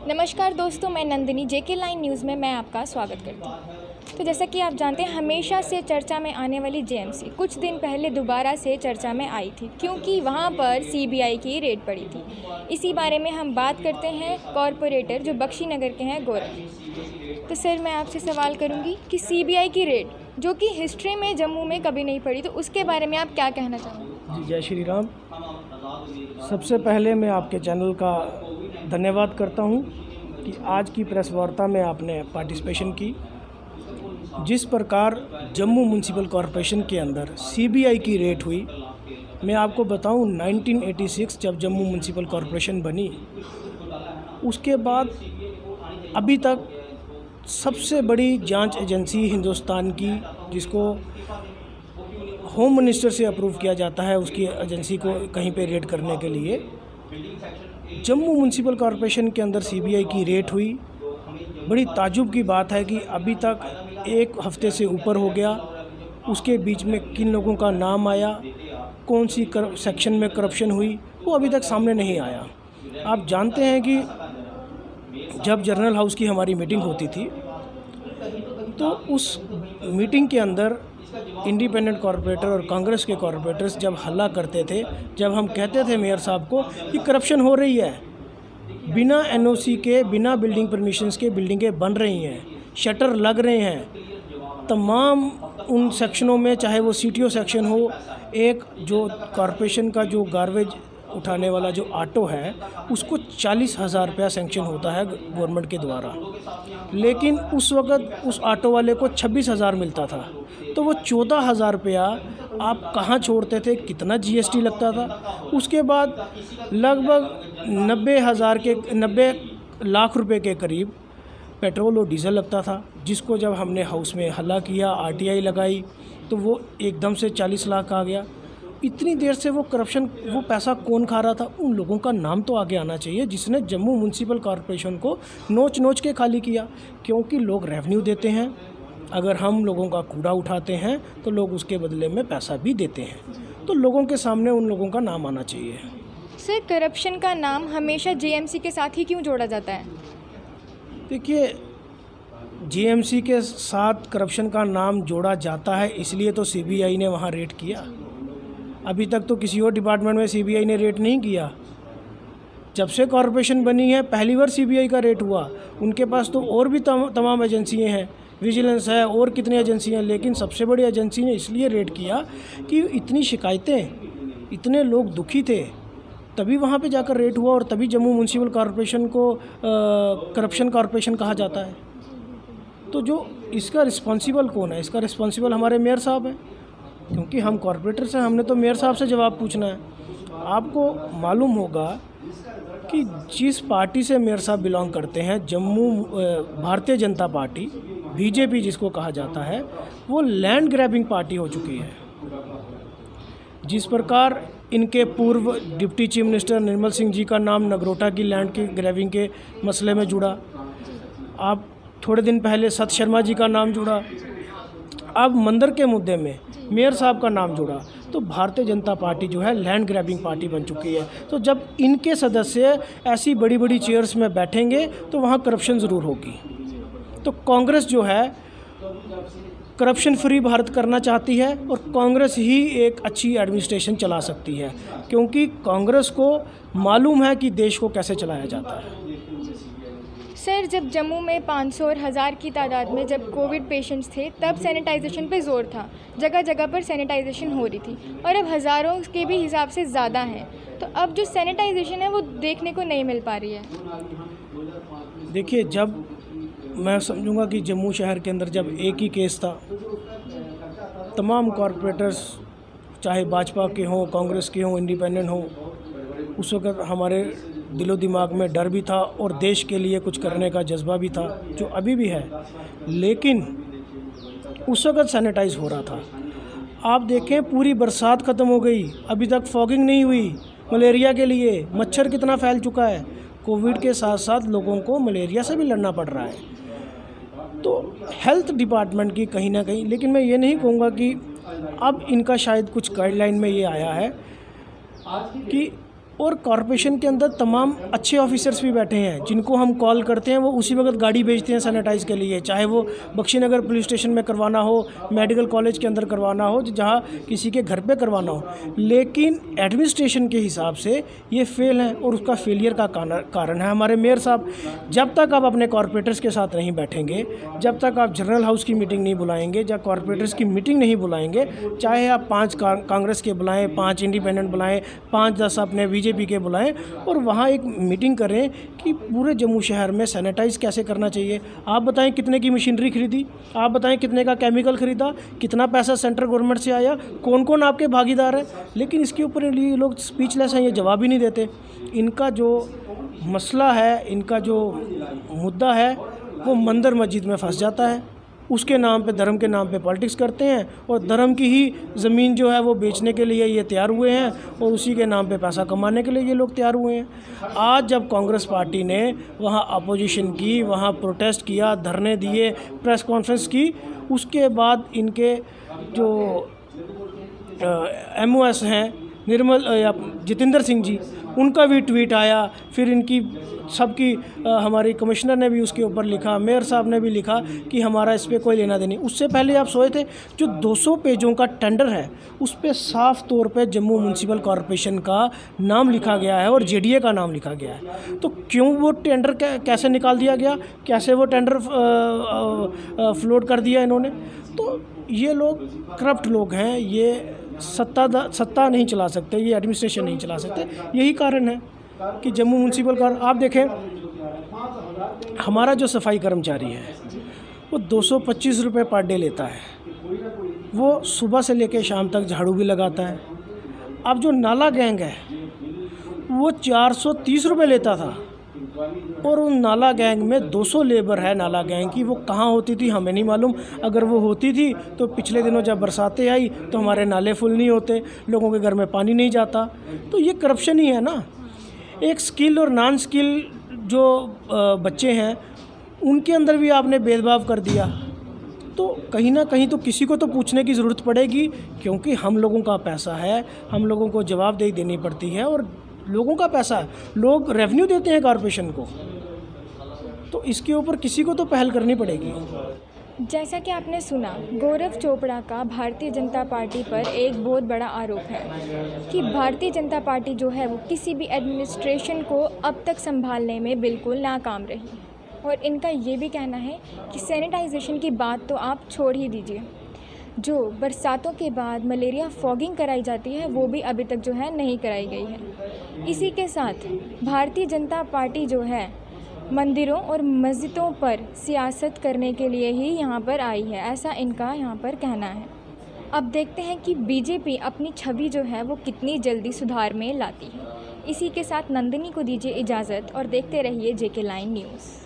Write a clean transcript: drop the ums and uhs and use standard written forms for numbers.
नमस्कार दोस्तों, मैं नंदिनी जेके लाइन न्यूज़ में मैं आपका स्वागत करती हूँ। तो जैसा कि आप जानते हैं, हमेशा से चर्चा में आने वाली जेएमसी कुछ दिन पहले दोबारा से चर्चा में आई थी, क्योंकि वहाँ पर सीबीआई की रेड पड़ी थी। इसी बारे में हम बात करते हैं कॉरपोरेटर जो बख्शीनगर के हैं, गौरव। तो सर, मैं आपसे सवाल करूँगी कि सीबीआई की रेड जो कि हिस्ट्री में जम्मू में कभी नहीं पड़ी, तो उसके बारे में आप क्या कहना चाहोगे? जी, जय श्री राम। सबसे पहले मैं आपके चैनल का धन्यवाद करता हूं कि आज की प्रेस वार्ता में आपने पार्टिसिपेशन की। जिस प्रकार जम्मू म्यूनसिपल कॉरपोरेशन के अंदर सीबीआई की रेड हुई, मैं आपको बताऊं 1986 जब जम्मू म्यूनसिपल कॉरपोरेशन बनी, उसके बाद अभी तक सबसे बड़ी जांच एजेंसी हिंदुस्तान की, जिसको होम मिनिस्टर से अप्रूव किया जाता है, उसकी एजेंसी को कहीं पे रेड करने के लिए, जम्मू म्यूनसिपल कॉरपोरेशन के अंदर सीबीआई की रेड हुई। बड़ी ताज्जुब की बात है कि अभी तक एक हफ्ते से ऊपर हो गया, उसके बीच में किन लोगों का नाम आया, कौन सी सेक्शन में करप्शन हुई, वो अभी तक सामने नहीं आया। आप जानते हैं कि जब जर्नल हाउस की हमारी मीटिंग होती थी, तो उस मीटिंग के अंदर इंडिपेंडेंट कॉरपोरेटर और कांग्रेस के कॉरपोरेटर्स जब हल्ला करते थे, जब हम कहते थे मेयर साहब को कि करप्शन हो रही है, बिना एनओसी के, बिना बिल्डिंग परमिशंस के बिल्डिंगें बन रही हैं, शटर लग रहे हैं, तमाम उन सेक्शनों में, चाहे वो सीटीओ सेक्शन हो, एक जो कॉरपोरेशन का जो गार्बेज उठाने वाला जो ऑटो है, उसको 40,000 रुपया सेंक्शन होता है गवर्नमेंट के द्वारा, लेकिन उस वक़्त उस ऑटो वाले को 26,000 मिलता था। तो वो 14,000 रुपया आप कहाँ छोड़ते थे, कितना जीएसटी लगता था। उसके बाद लगभग 90 लाख रुपए के करीब पेट्रोल और डीजल लगता था, जिसको जब हमने हाउस में हल्ला किया, आरटीआई लगाई, तो वो एकदम से 40 लाख आ गया। इतनी देर से वो करप्शन, वो पैसा कौन खा रहा था, उन लोगों का नाम तो आगे आना चाहिए जिसने जम्मू म्यूनसिपल कॉरपोरेशन को नोच नोच के खाली किया। क्योंकि लोग रेवेन्यू देते हैं, अगर हम लोगों का कूड़ा उठाते हैं तो लोग उसके बदले में पैसा भी देते हैं, तो लोगों के सामने उन लोगों का नाम आना चाहिए। सर, करप्शन का नाम हमेशा जेएमसी के साथ ही क्यों जोड़ा जाता है? देखिए, जीएमसी के साथ करप्शन का नाम जोड़ा जाता है इसलिए तो सीबीआई ने वहाँ रेड किया। अभी तक तो किसी और डिपार्टमेंट में सीबीआई ने रेड नहीं किया। जब से कॉरपोरेशन बनी है, पहली बार सीबीआई का रेड हुआ। उनके पास तो और भी तमाम एजेंसियाँ हैं, विजिलेंस है, और कितनी एजेंसियाँ हैं, लेकिन सबसे बड़ी एजेंसी ने इसलिए रेड किया कि इतनी शिकायतें, इतने लोग दुखी थे, तभी वहाँ पे जाकर रेड हुआ, और तभी जम्मू म्यूनसिपल कॉरपोरेशन को करप्शन कॉरपोरेशन कहा जाता है। तो जो इसका रिस्पॉन्सिबल कौन है? इसका रिस्पॉन्सिबल हमारे मेयर साहब हैं, क्योंकि हम कॉरपोरेटर से, हमने तो मेयर साहब से जवाब पूछना है। आपको मालूम होगा कि जिस पार्टी से मेयर साहब बिलोंग करते हैं, जम्मू भारतीय जनता पार्टी, बीजेपी जिसको कहा जाता है, वो लैंड ग्रैबिंग पार्टी हो चुकी है। जिस प्रकार इनके पूर्व deputy chief minister Nirmal Singh ji का नाम नगरोटा की लैंड की ग्रैबिंग के मसले में जुड़ा, आप थोड़े दिन पहले सत शर्मा जी का नाम जुड़ा, अब मंदिर के मुद्दे में मेयर साहब का नाम जुड़ा, तो भारतीय जनता पार्टी जो है लैंड ग्रैबिंग पार्टी बन चुकी है। तो जब इनके सदस्य ऐसी बड़ी बड़ी चेयर्स में बैठेंगे तो वहाँ करप्शन ज़रूर होगी। तो कांग्रेस जो है करप्शन फ्री भारत करना चाहती है, और कांग्रेस ही एक अच्छी एडमिनिस्ट्रेशन चला सकती है, क्योंकि कांग्रेस को मालूम है कि देश को कैसे चलाया जाता है। सर, जब जम्मू में 500 और 1000 की तादाद में जब कोविड पेशेंट्स थे, तब सैनिटाइजेशन पे जोर था, जगह जगह पर सैनिटाइजेशन हो रही थी, और अब हज़ारों के भी हिसाब से ज़्यादा हैं। तो अब जो सैनिटाइजेशन है वो देखने को नहीं मिल पा रही है। देखिए, जब मैं समझूंगा कि जम्मू शहर के अंदर जब एक ही केस था, तमाम कॉरपोरेटर्स, चाहे भाजपा के हों, कांग्रेस के हों, इंडिपेंडेंट हों, उस वक्त हमारे दिलो दिमाग में डर भी था और देश के लिए कुछ करने का जज्बा भी था, जो अभी भी है। लेकिन उस वक्त सैनिटाइज हो रहा था। आप देखें, पूरी बरसात ख़त्म हो गई, अभी तक फॉगिंग नहीं हुई मलेरिया के लिए। मच्छर कितना फैल चुका है। कोविड के साथ साथ लोगों को मलेरिया से भी लड़ना पड़ रहा है। तो हेल्थ डिपार्टमेंट की कहीं ना कहीं, लेकिन मैं ये नहीं कहूँगा कि अब इनका शायद कुछ गाइडलाइन में ये आया है कि और कॉरपोरेशन के अंदर तमाम अच्छे ऑफिसर्स भी बैठे हैं जिनको हम कॉल करते हैं, वो उसी वक्त गाड़ी भेजते हैं सैनिटाइज़ के लिए, चाहे वो बख्शीनगर पुलिस स्टेशन में करवाना हो, मेडिकल कॉलेज के अंदर करवाना हो, जहाँ किसी के घर पे करवाना हो। लेकिन एडमिनिस्ट्रेशन के हिसाब से ये फेल है और उसका फेलियर का कारण है हमारे मेयर साहब। जब तक आप अपने कॉरपोरेटर्स के साथ नहीं बैठेंगे, जब तक आप जनरल हाउस की मीटिंग नहीं बुलाएंगे, जब कॉरपोरेटर्स की मीटिंग नहीं बुलाएंगे, चाहे आप 5 कांग्रेस के बुलाएं, 5 इंडिपेंडेंट बुलाएं, 5-10 अपने बीजेपी के बुलाएं और वहाँ एक मीटिंग करें कि पूरे जम्मू शहर में सैनिटाइज़ कैसे करना चाहिए। आप बताएं कितने की मशीनरी खरीदी, आप बताएं कितने का केमिकल खरीदा, कितना पैसा सेंट्रल गवर्नमेंट से आया, कौन कौन आपके भागीदार है। लेकिन इसके ऊपर ये लोग स्पीचलेस हैं, ये जवाब ही नहीं देते। इनका जो मसला है, इनका जो मुद्दा है, वो मंदिर मस्जिद में फंस जाता है। उसके नाम पे, धर्म के नाम पे पॉलिटिक्स करते हैं और धर्म की ही ज़मीन जो है वो बेचने के लिए ये तैयार हुए हैं और उसी के नाम पे पैसा कमाने के लिए ये लोग तैयार हुए हैं। आज जब कांग्रेस पार्टी ने वहाँ अपोजिशन की, वहाँ प्रोटेस्ट किया, धरने दिए, प्रेस कॉन्फ्रेंस की, उसके बाद इनके जो MOS हैं जितेंद्र सिंह जी, उनका भी ट्वीट आया, फिर इनकी सबकी हमारी कमिश्नर ने भी उसके ऊपर लिखा, मेयर साहब ने भी लिखा कि हमारा इस पर कोई लेना देनी। उससे पहले आप सोए थे जो 200 पेजों का टेंडर है उस पर साफ तौर पे जम्मू म्यूनसिपल कॉरपोरेशन का नाम लिखा गया है और JDA का नाम लिखा गया है। तो क्यों वो टेंडर कैसे निकाल दिया गया, कैसे वो टेंडर फ्लोट कर दिया इन्होंने। तो ये लोग करप्ट लोग हैं, ये सत्ता नहीं चला सकते, ये एडमिनिस्ट्रेशन नहीं चला सकते। यही कारण है कि जम्मू म्यूनसिपल का आप देखें, हमारा जो सफाई कर्मचारी है वो 225 रुपये पर डे लेता है। वो सुबह से लेकर शाम तक झाड़ू भी लगाता है। अब जो नाला गैंग है वो 430 रुपये लेता था और उन नाला गैंग में 200 लेबर है नाला गैंग की। वो कहाँ होती थी हमें नहीं मालूम। अगर वो होती थी तो पिछले दिनों जब बरसातें आई तो हमारे नाले फुल नहीं होते, लोगों के घर में पानी नहीं जाता। तो ये करप्शन ही है ना। एक स्किल और नॉन स्किल जो बच्चे हैं उनके अंदर भी आपने भेदभाव कर दिया। तो कहीं ना कहीं तो किसी को तो पूछने की ज़रूरत पड़ेगी, क्योंकि हम लोगों का पैसा है, हम लोगों को जवाबदेही देनी पड़ती है और लोगों का पैसा है, लोग रेवेन्यू देते हैं कॉरपोरेशन को। तो इसके ऊपर किसी को तो पहल करनी पड़ेगी। जैसा कि आपने सुना, गौरव चोपड़ा का भारतीय जनता पार्टी पर एक बहुत बड़ा आरोप है कि भारतीय जनता पार्टी जो है वो किसी भी एडमिनिस्ट्रेशन को अब तक संभालने में बिल्कुल नाकाम रही। और इनका ये भी कहना है कि सैनिटाइजेशन की बात तो आप छोड़ ही दीजिए, जो बरसातों के बाद मलेरिया फॉगिंग कराई जाती है वो भी अभी तक जो है नहीं कराई गई है। इसी के साथ भारतीय जनता पार्टी जो है मंदिरों और मस्जिदों पर सियासत करने के लिए ही यहाँ पर आई है, ऐसा इनका यहाँ पर कहना है। अब देखते हैं कि बीजेपी अपनी छवि जो है वो कितनी जल्दी सुधार में लाती है। इसी के साथ नंदिनी को दीजिए इजाज़त और देखते रहिए JK लाइन न्यूज़।